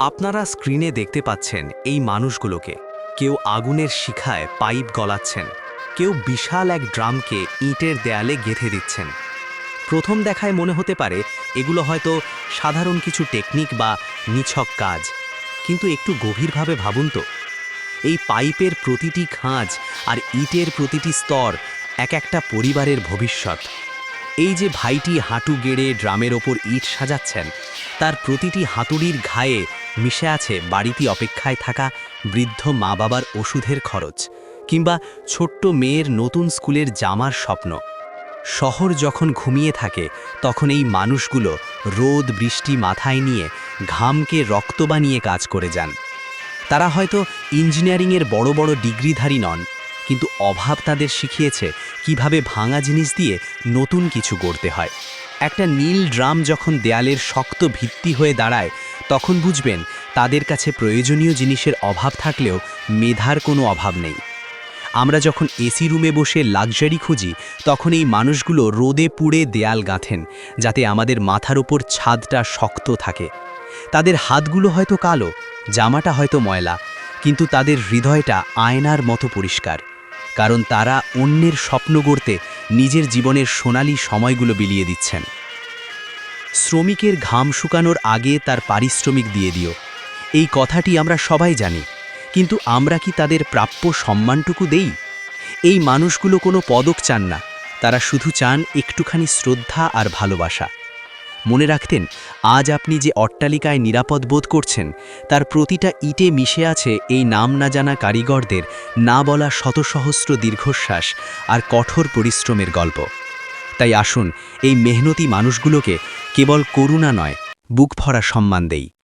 আপনারা স্ক্রিনে দেখতে পাচ্ছেন এই মানুষগুলোকে। কেউ আগুনের শিখায় পাইপ গলাচ্ছেন, কেউ বিশাল এক ড্রামকে ইটের দেয়ালে গেঁথে দিচ্ছেন। প্রথম দেখায় মনে হতে পারে এগুলো হয়তো সাধারণ কিছু টেকনিক বা নিছক কাজ, কিন্তু একটু গভীরভাবে ভাবুন তো, এই পাইপের প্রতিটি খাঁজ আর ইটের প্রতিটি স্তর এক একটা পরিবারের ভবিষ্যৎ। এই যে ভাইটি হাঁটু গেড়ে ড্রামের ওপর ইট সাজাচ্ছেন, তার প্রতিটি হাতুড়ির ঘায়ে মিশে আছে বাড়িতে অপেক্ষায় থাকা বৃদ্ধ মা বাবার ওষুধের খরচ, কিংবা ছোট্ট মেয়ের নতুন স্কুলের জামার স্বপ্ন। শহর যখন ঘুমিয়ে থাকে তখন এই মানুষগুলো রোদ বৃষ্টি মাথায় নিয়ে ঘামকে রক্ত বানিয়ে কাজ করে যান। তারা হয়তো ইঞ্জিনিয়ারিংয়ের বড় বড় ডিগ্রিধারী নন, কিন্তু অভাব তাদের শিখিয়েছে কিভাবে ভাঙা জিনিস দিয়ে নতুন কিছু গড়তে হয়। একটা নীল ড্রাম যখন দেয়ালের শক্ত ভিত্তি হয়ে দাঁড়ায়, তখন বুঝবেন তাদের কাছে প্রয়োজনীয় জিনিসের অভাব থাকলেও মেধার কোনো অভাব নেই। আমরা যখন এসি রুমে বসে লাক্সারি খুঁজি, তখন এই মানুষগুলো রোদে পুড়ে দেয়াল গাঁথেন, যাতে আমাদের মাথার ওপর ছাদটা শক্ত থাকে। তাদের হাতগুলো হয়তো কালো, জামাটা হয়তো ময়লা, কিন্তু তাদের হৃদয়টা আয়নার মতো পরিষ্কার, কারণ তারা অন্যের স্বপ্ন গড়তে নিজের জীবনের সোনালি সময়গুলো বিলিয়ে দিচ্ছেন। শ্রমিকের ঘাম শুকানোর আগে তার পারিশ্রমিক দিয়ে দিও, এই কথাটি আমরা সবাই জানি, কিন্তু আমরা কি তাদের প্রাপ্য সম্মানটুকু দেই? এই মানুষগুলো কোনো পদক চান না, তারা শুধু চান একটুখানি শ্রদ্ধা আর ভালোবাসা। মনে রাখতেন, আজ আপনি যে অট্টালিকায় নিরাপদ বোধ করছেন, তার প্রতিটা ইটে মিশে আছে এই নাম না জানা কারিগরদের না বলা শত সহস্র দীর্ঘশ্বাস আর কঠোর পরিশ্রমের গল্প। তাই আসুন এই মেহনতি মানুষগুলোকে কেবল করুণা নয়, বুক ভরা সম্মান দেই।